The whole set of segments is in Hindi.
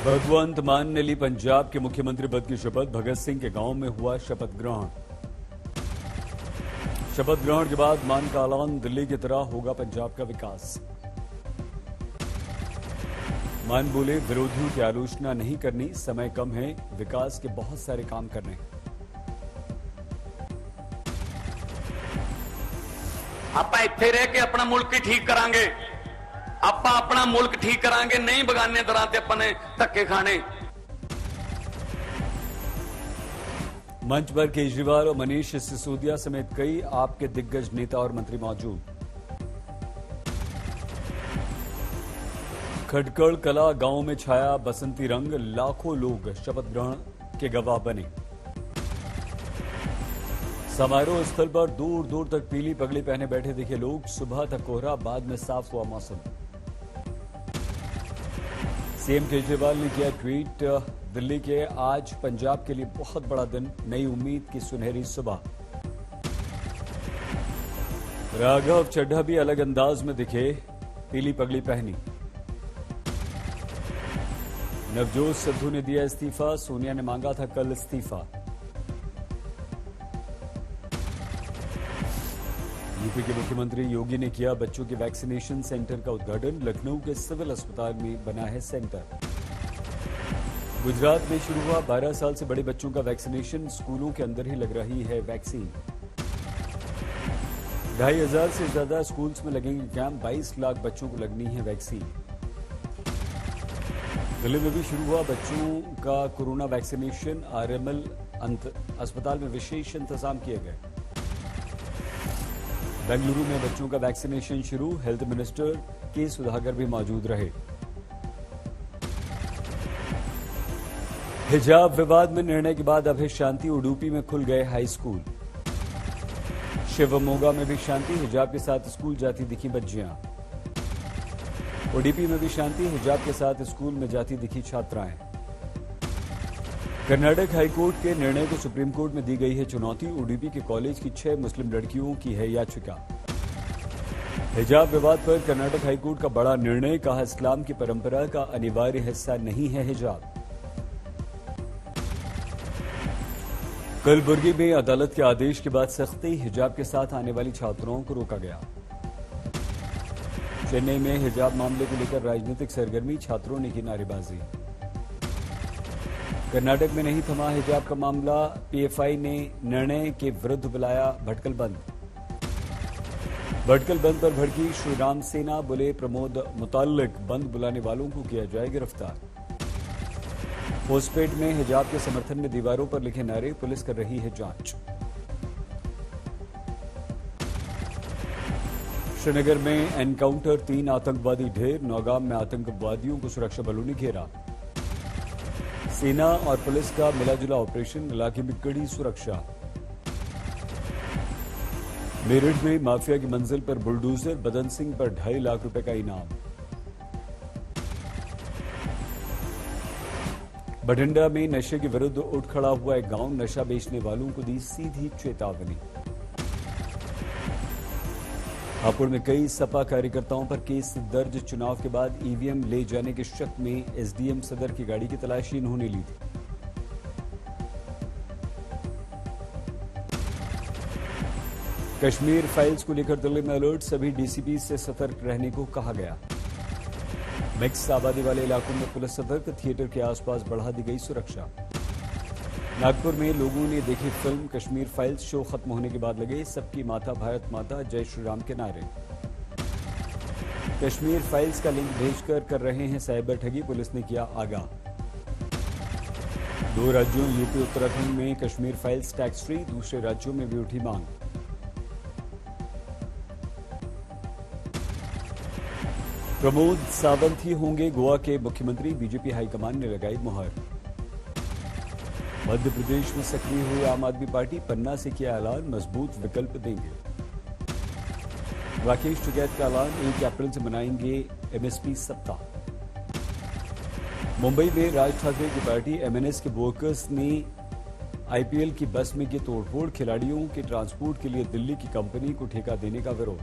भगवंत मान ने ली पंजाब के मुख्यमंत्री पद की शपथ। भगत सिंह के गांव में हुआ शपथ ग्रहण। शपथ ग्रहण के बाद मान का ऐलान, दिल्ली की तरह होगा पंजाब का विकास। मान बोले, विरोधियों की आलोचना नहीं करनी, समय कम है, विकास के बहुत सारे काम करने। ਆਪਾਂ ਇੱਥੇ ਰਹਿ ਕੇ ਆਪਣਾ ਮੁਲਕ ਹੀ ਠੀਕ ਕਰਾਂਗੇ। ਆਪਾਂ ਆਪਣਾ ਮੁਲਕ ਠੀਕ ਕਰਾਂਗੇ, ਨਹੀਂ ਬਗਾਨੇ ਦਰਾਂ ਤੇ ਆਪਾਂ ਨੇ ਧੱਕੇ ਖਾਣੇ। मंच पर केजरीवाल और मनीष सिसोदिया समेत कई आपके दिग्गज नेता और मंत्री मौजूद। खटकड़ कला गांव में छाया बसंती रंग, लाखों लोग शपथ ग्रहण के गवाह बने। समारोह स्थल पर दूर दूर तक पीली पगड़ी पहने बैठे दिखे लोग। सुबह तक कोहरा, बाद में साफ हुआ मौसम। सीएम केजरीवाल ने किया ट्वीट, दिल्ली के आज पंजाब के लिए बहुत बड़ा दिन, नई उम्मीद की सुनहरी सुबह। राघव चड्ढा भी अलग अंदाज में दिखे, पीली पगड़ी पहनी। नवजोत सिद्धू ने दिया इस्तीफा, सोनिया ने मांगा था कल इस्तीफा। यूपी के मुख्यमंत्री योगी ने किया बच्चों के वैक्सीनेशन सेंटर का उद्घाटन। लखनऊ के सिविल अस्पताल में बना है सेंटर। गुजरात में शुरू हुआ 12 साल से बड़े बच्चों का वैक्सीनेशन, स्कूलों के अंदर ही लग रही है वैक्सीन। 2500 से ज्यादा स्कूल्स में लगेंगे कैंप, 22 लाख बच्चों को लगनी है वैक्सीन। दिल्ली में भी शुरू हुआ बच्चों का कोरोना वैक्सीनेशन, आरएमएल अस्पताल में विशेष इंतजाम किए गए। बेंगलुरु में बच्चों का वैक्सीनेशन शुरू, हेल्थ मिनिस्टर के सुधाकर भी मौजूद रहे। हिजाब विवाद में निर्णय के बाद अब है शांति, उडुपी में खुल गए हाई स्कूल। शिवमोगा में भी शांति, हिजाब के साथ स्कूल जाती दिखी बच्चियां। उडुपी में भी शांति, हिजाब के साथ स्कूल में जाती दिखी छात्राएं। कर्नाटक हाईकोर्ट के निर्णय को सुप्रीम कोर्ट में दी गई है चुनौती। उडुपी के कॉलेज की 6 मुस्लिम लड़कियों की है याचिका। हिजाब विवाद पर कर्नाटक हाईकोर्ट का बड़ा निर्णय, कहा इस्लाम की परंपरा का अनिवार्य हिस्सा नहीं है हिजाब। कलबुर्गी में अदालत के आदेश के बाद सख्ती, हिजाब के साथ आने वाली छात्राओं को रोका गया। चेन्नई में हिजाब मामले को लेकर राजनीतिक सरगर्मी, छात्रों ने की नारेबाजी। कर्नाटक में नहीं थमा हिजाब का मामला, पीएफआई ने निर्णय के विरुद्ध बुलाया भटकल बंद। भटकल बंद पर भड़की श्रीराम सेना, बोले प्रमोद मुताल्लिक बंद बुलाने वालों को किया जाए गिरफ्तार। पोस्टपेड में हिजाब के समर्थन में दीवारों पर लिखे नारे, पुलिस कर रही है जांच। श्रीनगर में एनकाउंटर, 3 आतंकवादी ढेर, नौगाम में आतंकवादियों को सुरक्षा बलों ने घेरा। सेना और पुलिस का मिलाजुला ऑपरेशन, इलाके में कड़ी सुरक्षा। मेरठ में माफिया की मंजिल पर बुलडोजर, बदन सिंह पर 2.5 लाख रुपए का इनाम। बठिंडा में नशे के विरुद्ध उठ खड़ा हुआ एक गांव, नशा बेचने वालों को दी सीधी चेतावनी। हापुड़ में कई सपा कार्यकर्ताओं पर केस दर्ज, चुनाव के बाद ईवीएम ले जाने के शक में एसडीएम सदर की गाड़ी की तलाशी इन्होंने ली थी। कश्मीर फाइल्स को लेकर दिल्ली में अलर्ट, सभी डीसीपी से सतर्क रहने को कहा गया। मिक्स आबादी वाले इलाकों में पुलिस सतर्क, थिएटर के आसपास बढ़ा दी गई सुरक्षा। नागपुर में लोगों ने देखी फिल्म कश्मीर फाइल्स, शो खत्म होने के बाद लगे सबकी माता भारत माता जय श्री राम के नारे। कश्मीर फाइल्स का लिंक भेजकर कर रहे हैं साइबर ठगी, पुलिस ने किया आगाह। 2 राज्यों यूपी उत्तराखंड में कश्मीर फाइल्स टैक्स फ्री, दूसरे राज्यों में भी उठी मांग। प्रमोद सावंत ही होंगे गोवा के मुख्यमंत्री, बीजेपी हाईकमान ने लगाई मुहर। मध्य प्रदेश में सक्रिय हुई आम आदमी पार्टी, पन्ना से किया ऐलान, मजबूत विकल्प देंगे। राकेश टिकैत का ऐलान, 1 अप्रैल से मनाएंगे एमएसपी सप्ताह। मुंबई में राज ठाकरे की पार्टी एमएनएस के वर्कर्स ने आईपीएल की बस में की तोड़फोड़, खिलाड़ियों के ट्रांसपोर्ट के लिए दिल्ली की कंपनी को ठेका देने का विरोध।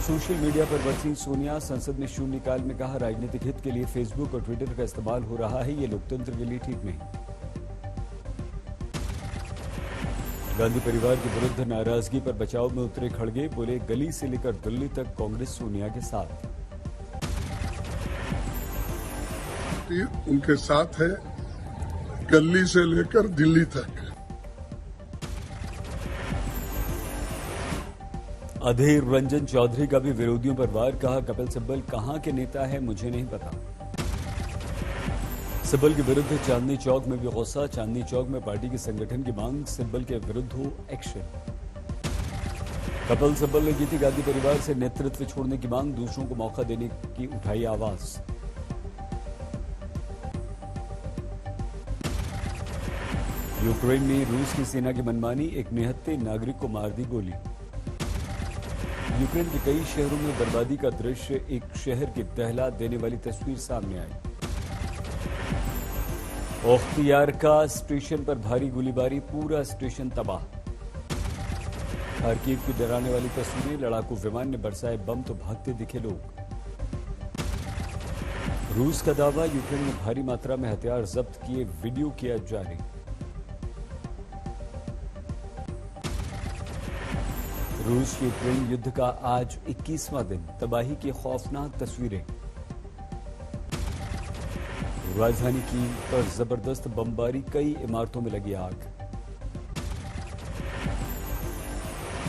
सोशल मीडिया पर बरसीं सोनिया, संसद में शून्यकाल में कहा राजनीतिक हित के लिए फेसबुक और ट्विटर का इस्तेमाल हो रहा है, ये लोकतंत्र के लिए ठीक नहीं। गांधी परिवार के विरुद्ध नाराजगी पर बचाव में उतरे खड़गे, बोले गली से लेकर दिल्ली तक कांग्रेस सोनिया के साथ। उनके साथ है गली से लेकर दिल्ली तक। अधीर रंजन चौधरी का भी विरोधियों पर वार, कहा कपिल सिब्बल कहां के नेता है मुझे नहीं पता। सिब्बल के विरुद्ध चांदनी चौक में भी गुस्सा, चांदनी चौक में पार्टी के संगठन की मांग, सिब्बल के विरुद्ध हो एक्शन। कपिल सिब्बल ने की थी गांधी परिवार से नेतृत्व छोड़ने की मांग, दूसरों को मौका देने की उठाई आवाज। यूक्रेन में रूस की सेना की मनमानी, एक निहत्थे नागरिक को मार दी गोली। यूक्रेन के कई शहरों में बर्बादी का दृश्य, एक शहर की दहला देने वाली तस्वीर सामने आई। ओख्तियारका स्टेशन पर भारी गोलीबारी, पूरा स्टेशन तबाह। खार्किव की डराने वाली तस्वीरें, लड़ाकू विमान ने बरसाए बम तो भागते दिखे लोग। रूस का दावा, यूक्रेन ने भारी मात्रा में हथियार जब्त किए, वीडियो किया जारी। रूस यूक्रेन युद्ध का आज 21वां दिन, तबाही की खौफनाक तस्वीरें। राजधानी कीव पर जबरदस्त बमबारी, कई इमारतों में लगी आग।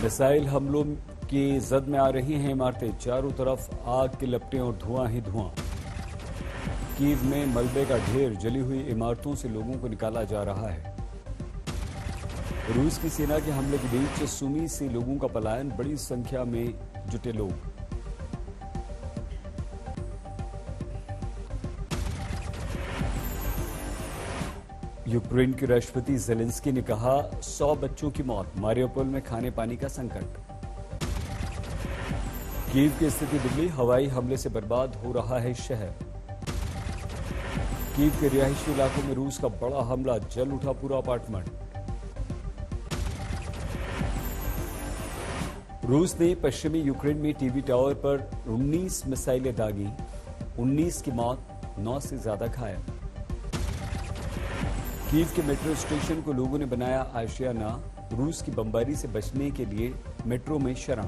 मिसाइल हमलों की जद में आ रही हैं इमारतें, चारों तरफ आग की लपटें और धुआं ही धुआं। कीव में मलबे का ढेर, जली हुई इमारतों से लोगों को निकाला जा रहा है। रूस की सेना के हमले के बीच सुमी से लोगों का पलायन, बड़ी संख्या में जुटे लोग। यूक्रेन के राष्ट्रपति जेलेंस्की ने कहा 100 बच्चों की मौत, मारियोपोल में खाने पानी का संकट। कीव की स्थिति बिगड़ी, हवाई हमले से बर्बाद हो रहा है शहर। कीव के रिहायशी इलाकों में रूस का बड़ा हमला, जल उठा पूरा अपार्टमेंट। रूस ने पश्चिमी यूक्रेन में टीवी टावर पर 19 मिसाइलें दागी, 19 की मौत, 9 से ज्यादा घायल। कीव के मेट्रो स्टेशन को लोगों ने बनाया आशियाना, रूस की बमबारी से बचने के लिए मेट्रो में शरण।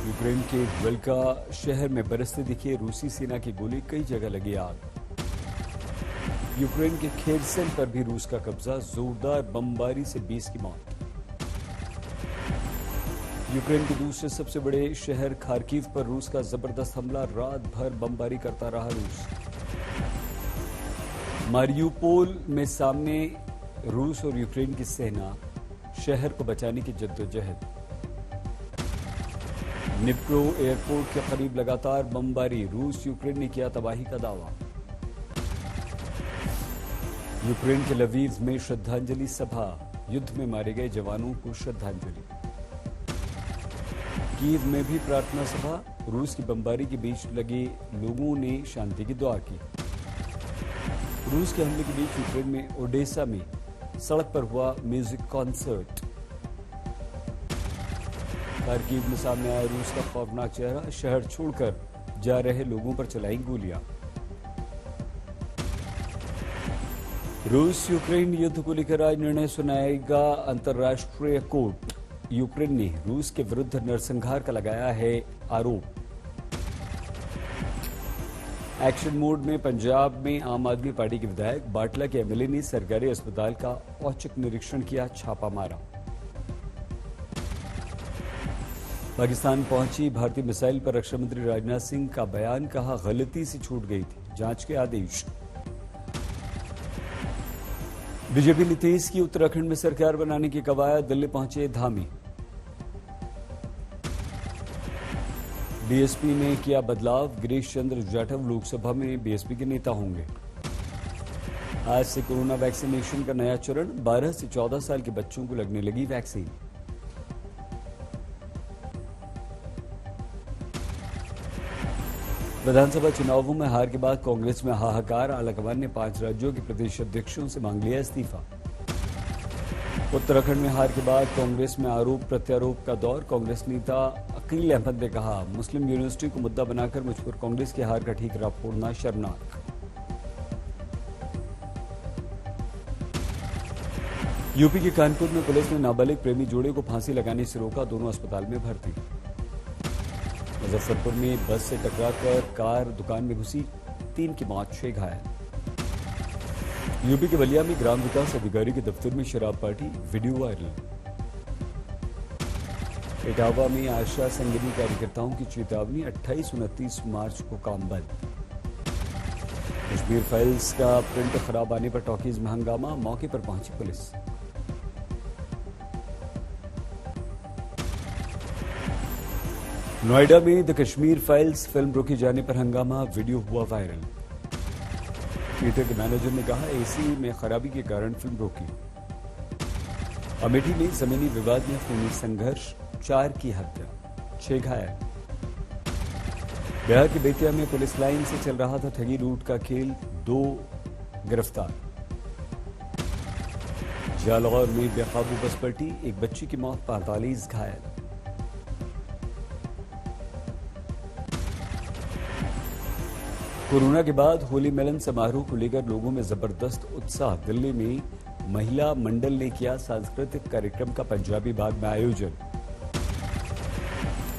यूक्रेन के वेल्का शहर में बरसते दिखे रूसी सेना की गोली, कई जगह लगी आग। यूक्रेन के खेरसन पर भी रूस का कब्जा, जोरदार बमबारी से 20 की मौत। यूक्रेन के दूसरे सबसे बड़े शहर खार्किव पर रूस का जबरदस्त हमला, रात भर बमबारी करता रहा रूस। मारियोपोल में सामने रूस और यूक्रेन की सेना, शहर को बचाने की जद्दोजहद। निप्रो एयरपोर्ट के करीब लगातार बमबारी, रूस यूक्रेन ने किया तबाही का दावा। यूक्रेन के लवीव में श्रद्धांजलि सभा, युद्ध में मारे गए जवानों को श्रद्धांजलि। कीव में भी प्रार्थना सभा, रूस की बमबारी के बीच लगे लोगों ने शांति की दुआ की। रूस के हमले के बीच यूक्रेन में ओडेसा में सड़क पर हुआ म्यूजिक कॉन्सर्ट। खार्किव में सामने आया रूस का खौफनाक चेहरा, शहर छोड़कर जा रहे लोगों पर चलाई गोलियां। रूस यूक्रेन युद्ध को लेकर आज निर्णय सुनाएगा अंतर्राष्ट्रीय कोर्ट। यूक्रेन ने रूस के विरुद्ध नरसंहार का लगाया है आरोप। एक्शन मोड में पंजाब में आम आदमी पार्टी के विधायक बाटला के एमएलए ने सरकारी अस्पताल का औचक निरीक्षण किया, छापा मारा। पाकिस्तान पहुंची भारतीय मिसाइल पर रक्षा मंत्री राजनाथ सिंह का बयान, कहा गलती से छूट गई थी, जांच के आदेश। बीजेपी नीतीश की उत्तराखंड में सरकार बनाने की कवायद, दिल्ली पहुंचे धामी। बीएसपी ने किया बदलाव, गिरीश चंद्र जाटव लोकसभा में बीएसपी के नेता होंगे। आज से कोरोना वैक्सीनेशन का नया चरण, 12 से 14 साल के बच्चों को लगने लगी वैक्सीन। विधानसभा चुनावों में हार के बाद कांग्रेस में हाहाकार, आलाकमान ने 5 राज्यों के प्रदेश अध्यक्षों से मांग लिया इस्तीफा। उत्तराखंड में हार के बाद कांग्रेस में आरोप प्रत्यारोप का दौर। कांग्रेस नेता अकील अहमद ने कहा, मुस्लिम यूनिवर्सिटी को मुद्दा बनाकर मुझ पर कांग्रेस की हार का ठीकरा फोड़ना शर्मनाक। यूपी के कानपुर में पुलिस ने नाबालिग प्रेमी जोड़े को फांसी लगाने से रोका, दोनों अस्पताल में भर्ती। मुजफ्फरपुर में बस से टकराकर कार दुकान में घुसी, 3 की मौत, 6 घायल। यूपी के बलिया में ग्राम विकास अधिकारी के दफ्तर में शराब पार्टी, वीडियो वायरल। इटावा में आशा संगनी कार्यकर्ताओं की चेतावनी, 28-29 मार्च को काम बंद। कश्मीर फाइल्स का प्रिंट खराब आने पर टॉकीज में हंगामा, मौके पर पहुंची पुलिस। नोएडा में द कश्मीर फाइल्स फिल्म रोके जाने पर हंगामा, वीडियो हुआ वायरल। थिएटर के मैनेजर ने कहा, एसी में खराबी के कारण फिल्म रोकी। अमेठी में जमीनी विवाद में खूनी संघर्ष, 4 की हत्या, 6 घायल। बिहार के बेतिया में पुलिस लाइन से चल रहा था ठगी लूट का खेल, 2 गिरफ्तार। जालौर में बेकाबू बस पलटी, 1 बच्ची की मौत, 45 घायल। कोरोना के बाद होली मिलन समारोह को लेकर लोगों में जबरदस्त उत्साह। दिल्ली में महिला मंडल ने किया सांस्कृतिक कार्यक्रम का पंजाबी बाग में आयोजन।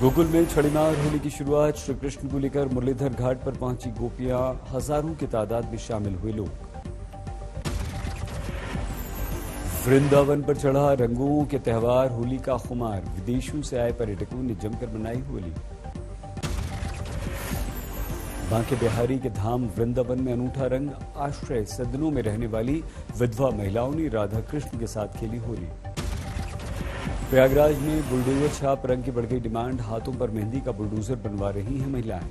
गोकुल में छड़ीमार होली की शुरुआत, श्री कृष्ण को लेकर मुरलीधर घाट पर पहुंची गोपियां, हजारों की तादाद में शामिल हुए लोग। वृंदावन पर चढ़ा रंगों के त्योहार होली का खुमार, विदेशों से आए पर्यटकों ने जमकर मनाई होली। बांके बिहारी के धाम वृंदावन में अनूठा रंग, आश्रय सदनों में रहने वाली विधवा महिलाओं ने राधा कृष्ण के साथ खेली होली। प्रयागराज में बुलडोजर छाप रंग की बढ़ गई डिमांड, हाथों पर मेहंदी का बुलडोजर बनवा रही हैं महिलाएं।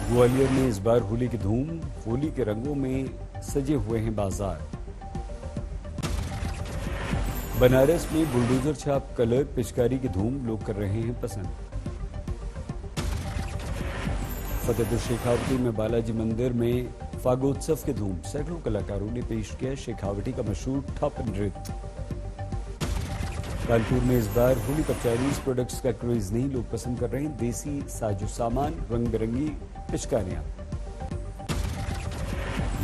ग्वालियर में इस बार होली की धूम, होली के रंगों में सजे हुए हैं बाजार। बनारस में बुलडोजर छाप कलर पिचकारी की धूम, लोग कर रहे हैं पसंद। फतेहपुर शेखावटी में बालाजी मंदिर में फागोत्सव की धूम, सैकड़ों कलाकारों ने पेश किया शेखावटी का मशहूर ठप नृत्य। कानपुर में इस बार होली पर चाइनीज प्रोडक्ट्स का क्रेज नहीं, लोग पसंद कर रहे हैं देसी साजो सामान, रंग बिरंगी पिचकारियां।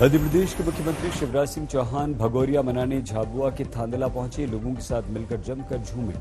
मध्य प्रदेश के मुख्यमंत्री शिवराज सिंह चौहान भगोरिया मनाने झाबुआ के थांदला पहुंचे, लोगों के साथ मिलकर जमकर झूमे।